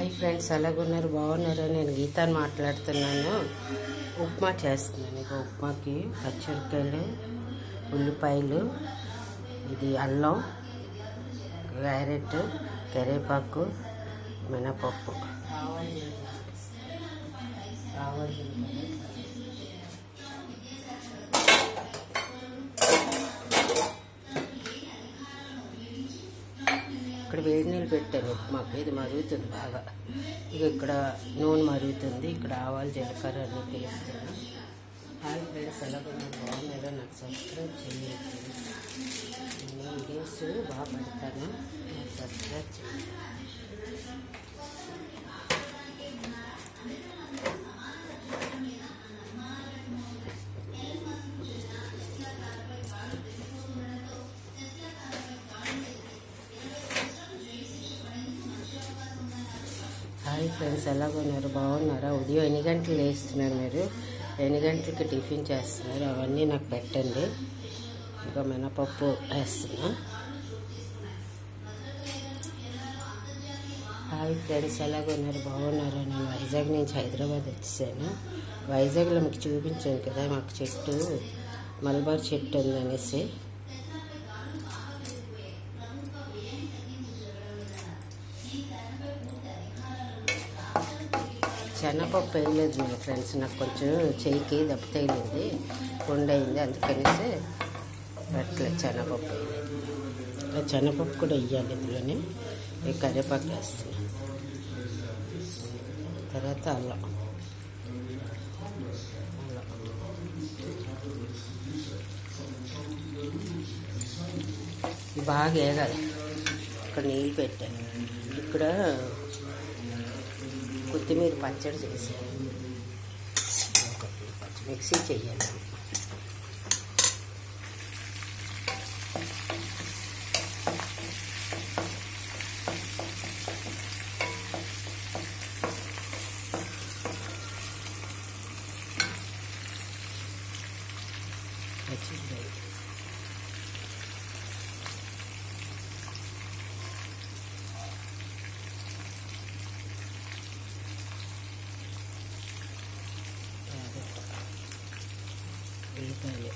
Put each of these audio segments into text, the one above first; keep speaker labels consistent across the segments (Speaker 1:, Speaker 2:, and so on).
Speaker 1: Hi friends, ఎలాగున్నారు? బాగున్నారా? నేను గీతాని మాట్లాడుతున్నాను. ఉప్మా చేస్తున్నాను. ఇక ఉప్మాకి పచ్చిమిరపకాయలు, ఉల్లిపాయలు, ఇది అల్లం, క్యారెట్, కరివేపాకు, మినపప్పు, ఇక్కడ వేడి నీళ్ళు పెట్టాను ఉప్మాకి. ఇది మరుగుతుంది బాగా. ఇక ఇక్కడ నూనె మరుగుతుంది. ఇక్కడ ఆవాలు, జీలకర్ర అన్నీ వేస్తున్నాను. హాయ్ ఫ్రెండ్స్, ఎలాగున్నారు? బాగున్నారో? నాకు సబ్స్క్రైబ్ చేయండి. నేను వీడియోస్ బాగా పెడతాను, నాకు సబ్స్క్రైబ్ చేయండి. హాయ్ ఫ్రెండ్స్, ఎలాగున్నారు? బాగున్నారా? ఉదయం ఎన్ని గంటలు వేస్తున్నారు మీరు? ఎన్ని గంటలకి టిఫిన్ చేస్తున్నారు? అవన్నీ నాకు పెట్టండి. ఇంకా మినపప్పు వేస్తున్నా. హాయ్ ఫ్రెండ్స్, ఎలాగున్నారు? బాగున్నారా? నేను వైజాగ్ నుంచి హైదరాబాద్ వచ్చేసాను. వైజాగ్లో మీకు చూపించాను కదా, మాకు చెట్టు మలబార్ చెట్టు ఉందనేసి. శనగపప్పు వేయలేదు మా ఫ్రెండ్స్, నాకు కొంచెం చెయ్యికి దెబ్బ తగిలింది, పుండు అయింది, అందుకనేసి పెట్టలేదు. శనగపప్పు వేయలేదు. శనగపప్పు కూడా వేయాలి ఇందులోనే. కరివేపాకు వేస్తున్నాను. తర్వాత అల్లం బాగా వేగాలి. ఇక్కడ నీళ్ళు పెట్టాను. ఇక్కడ కొత్తిమీర పచ్చడి చేసాను. మిక్సీ చెయ్యాలి. ఉల్లిపాయలు,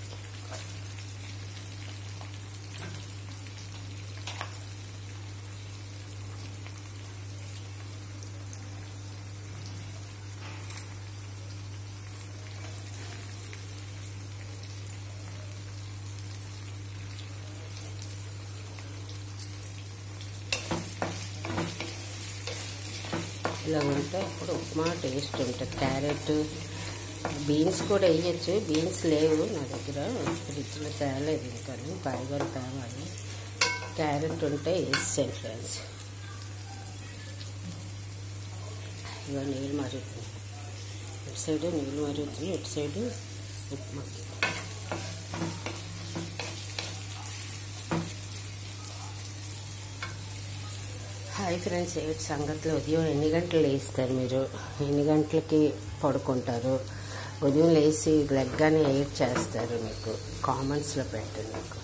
Speaker 1: ఇలా ఉంటే అప్పుడు ఉప్మా టేస్ట్ ఉంటుంది. క్యారెట్, బీన్స్ కూడా వేయచ్చు. బీన్స్ లేవు నా దగ్గర, ఫ్రిడ్జ్లో తేలేదు ఇంకా, కాయగూర తేవాలి. క్యారెట్ ఉంటే వేసాను ఫ్రెండ్స్. ఇక నీళ్ళు మరుగుతుంది. ఇటు సైడు నీళ్ళు మరుగుతుంది, ఇటు సైడు ఉప్మాకి. హాయ్ ఫ్రెండ్స్, ఏటి సంగతిలో? ఉదయం ఎన్ని గంటలు లేస్తారు మీరు? ఎన్ని గంటలకి పడుకుంటారు? ఉదయం లేచి లెగ్గానే ఎయిట్ చేస్తారు? మీకు కామెంట్స్లో పెట్టండి నాకు.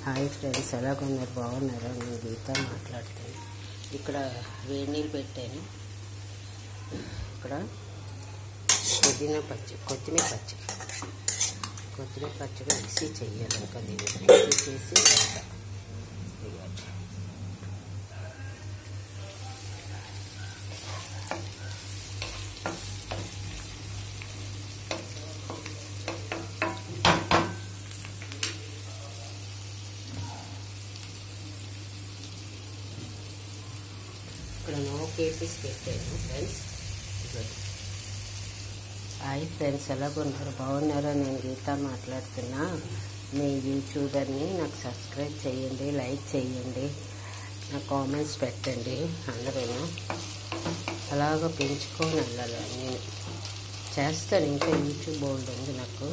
Speaker 1: హాయ్ ఫ్రెండ్స్, ఎలాగున్నారు? బాగున్నారా? నేను గీత మాట్లాడుతాను. ఇక్కడ వేడి నీళ్ళు పెట్టాను. ఇక్కడ కొత్తిమీర పచ్చడి మిక్సీ చెయ్యాలి. ఇంకా దీన్ని మిక్సీ చేసి వేయాలి. ఇక్కడ కేసెస్ పెట్టాను ఫ్రెండ్స్. హాయ్ ఫ్రెండ్స్, ఎలాగున్నారు? బాగున్నారా? నేను గీత మాట్లాడుతున్నా. మీ యూట్యూబర్ని. నాకు సబ్స్క్రైబ్ చేయండి, లైక్ చేయండి, నా కామెంట్స్ పెట్టండి. అందరూ అలాగ పెంచుకొని వెళ్ళాలి. నేను చేస్తాను. ఇంకా యూట్యూబ్ బోల్డ్ ఉంది నాకు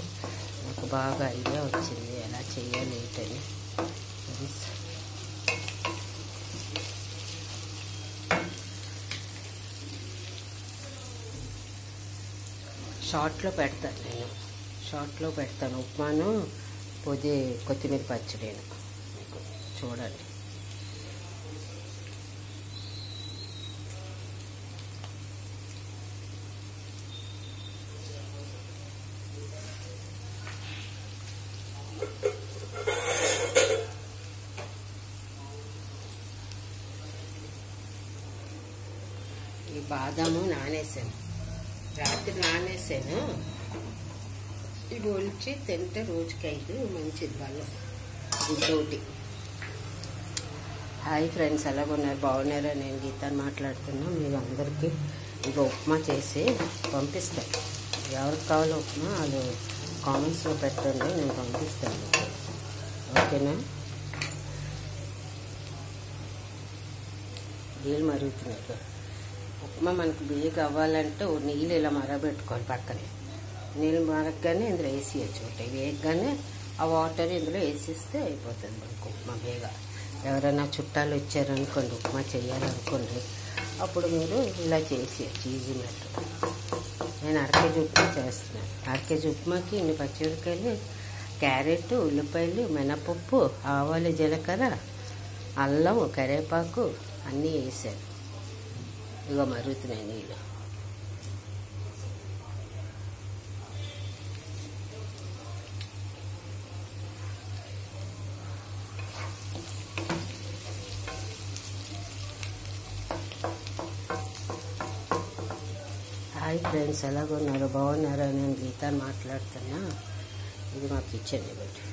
Speaker 1: బాగా ఐడియా వచ్చింది ఎలా చేయాలి ఏంటని ఫ్రెండ్స్. షార్ట్లో పెడతాను ఉప్మాను, కొత్తిమీర పచ్చడిను. మీకు చూడండి. ఈ బాదాము నానేసాను, రాత్రి నానేసాను. ఇవి ఒలిచి తింటే రోజుకి 5 మంచిది బలం గుడ్డోటి. హాయ్ ఫ్రెండ్స్, ఎలాగున్నారు? బాగున్నారా? నేను గీతాన్ని మాట్లాడుతున్నా. మీరు అందరికీ ఇక ఉప్మా చేసి పంపిస్తాను. ఎవరికి కావాలో ఉప్మా వాళ్ళు కామెంట్స్లో పెట్టండి, నేను పంపిస్తాను. ఓకేనా? నీళ్ళు మరుగుతున్నారు. ఉప్మా మనకు బియ్యం అవ్వాలంటే నీళ్ళు ఇలా మరగబెట్టుకోవాలి పక్కనే. నీళ్ళు మరగగానే ఇందులో వేసేయచ్చు. వేయగానే ఆ వాటర్ ఇందులో వేసేస్తే అయిపోతుంది మనకు ఉప్మా బేగా. ఎవరైనా చుట్టాలు వచ్చారనుకోండి, ఉప్మా చేయాలనుకోండి, అప్పుడు మీరు ఇలా చేసేయచ్చు ఈజీ మెథడ్. నేను అరకేజీ ఉప్మా చేస్తున్నాను. అరకేజీ ఉప్మాకి ఇన్ని పచ్చిమిరకాయలు, క్యారెట్, ఉల్లిపాయలు, మినపప్పు, ఆవాలు, జీలకర్ర, అల్లం, కరివేపాకు అన్నీ వేసాను. ఇక మరుగుతున్నాయి నీళ్ళు. హాయ్ ఫ్రెండ్స్, ఎలాగున్నారు? బాగున్నారా? నేను గీతాన్ని మాట్లాడుతున్నా. ఇది మా కిచెన్. ఇవ్వండి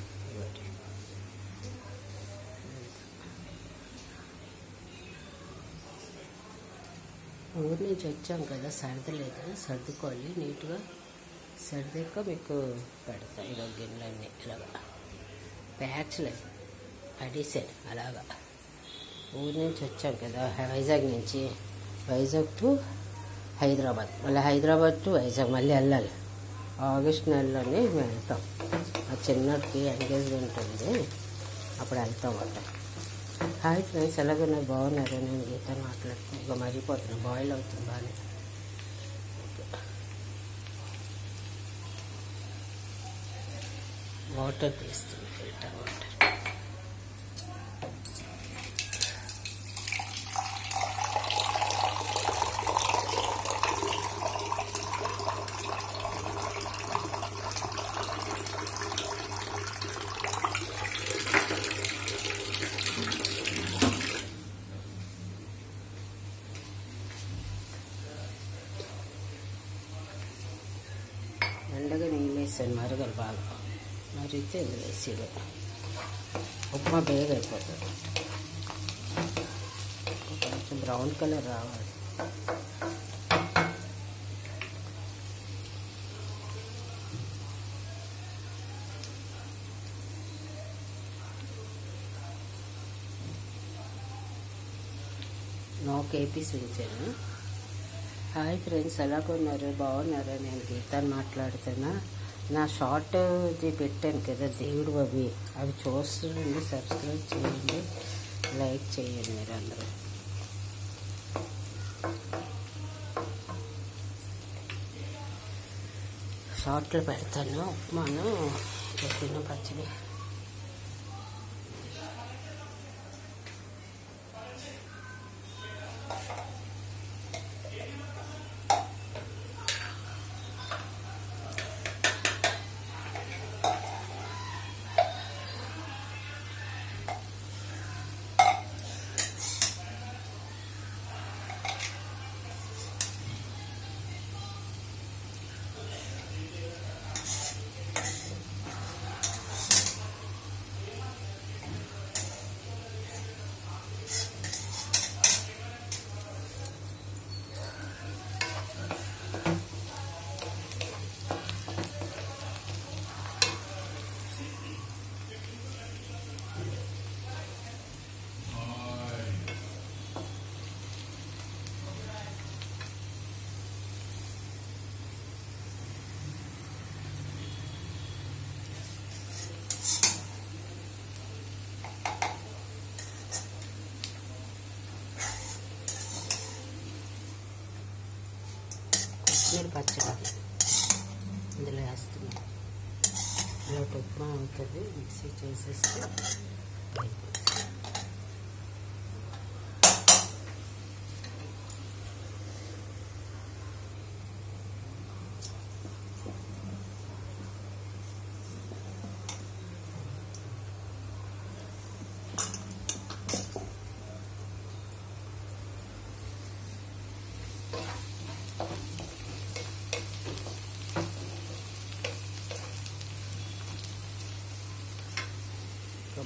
Speaker 1: ఊరి నుంచి వచ్చాం కదా, సర్దలేదు. సర్దుకోవాలి నీట్గా. సర్దాక మీకు పెడతా. ఇదో గిన్నెలన్నీ ఇలాగా ప్యాచ్లేదు పడేసాను అలాగా. ఊరి నుంచి వచ్చాం కదా, వైజాగ్ నుంచి. వైజాగ్ టు హైదరాబాద్, మళ్ళీ హైదరాబాద్ టు వైజాగ్ మళ్ళీ వెళ్ళాలి. ఆగస్ట్ నెలలోనే మేము వెళ్తాం. ఆ చిన్నకి ఎంగేజ్మెంట్ ఉంది, అప్పుడు వెళ్తాం అన్నమాట. హాయ్ ఫ్రెండ్స్, ఎలాగన్నారు? బాగున్నారు? నేను గీతాన్ని మాట్లాడుతున్నాను. ఇక మరిగిపోతున్నాను, బాయిల్ అవుతుంది బాగానే. వాటర్ తీస్తుంది, ఫిల్టర్ వాటర్. ఎండగా నీళ్ళు వేసాను, మరగలు బాగా మరిగితే ఇందులో వేసేది. ఉప్మా బేగా అయిపోతుంది. కొంచెం బ్రౌన్ కలర్ రావాలి. నాకు ఏపీస్ ఉంచాను. హాయ్ ఫ్రెండ్స్, ఎలాగున్నారు? బాగున్నారా? నేను గీతాన్ని మాట్లాడుతున్నా. నా షార్ట్ ఇది పెట్టాను కదా, దేవుడు అవి చూస్తుండండి, సబ్స్క్రైబ్ చేయండి, లైక్ చేయండి మీరు అందరూ. షార్ట్లు పెడతాను. ఉప్మాను పెట్టిన పచ్చడి. నేను పచ్చడి ఇందులో వేస్తున్నాను. ఇలా ఉప్మా అవుతుంది, మిక్సీ చేసేస్తే అయిపోతుంది.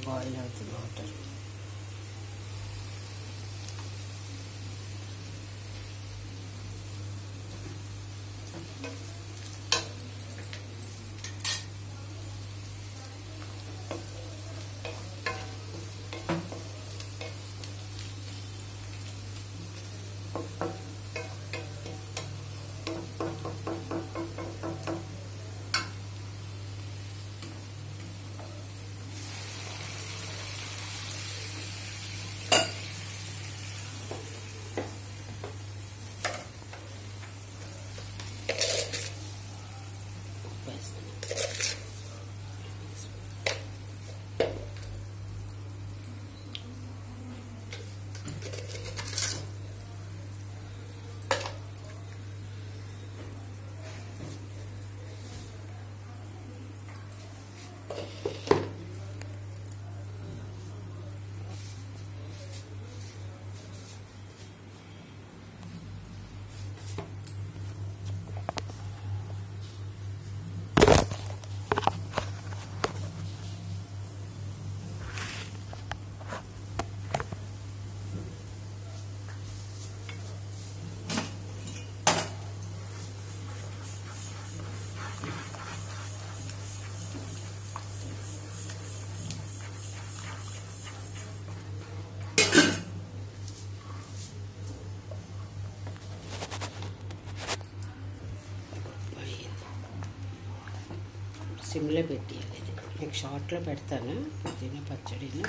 Speaker 1: బాయిల్ అవుతుంది వాటర్. సిమ్లో పెట్టేయాలి. ఇది మీకు షార్ట్లో పెడతాను పుదీనా పచ్చడిని.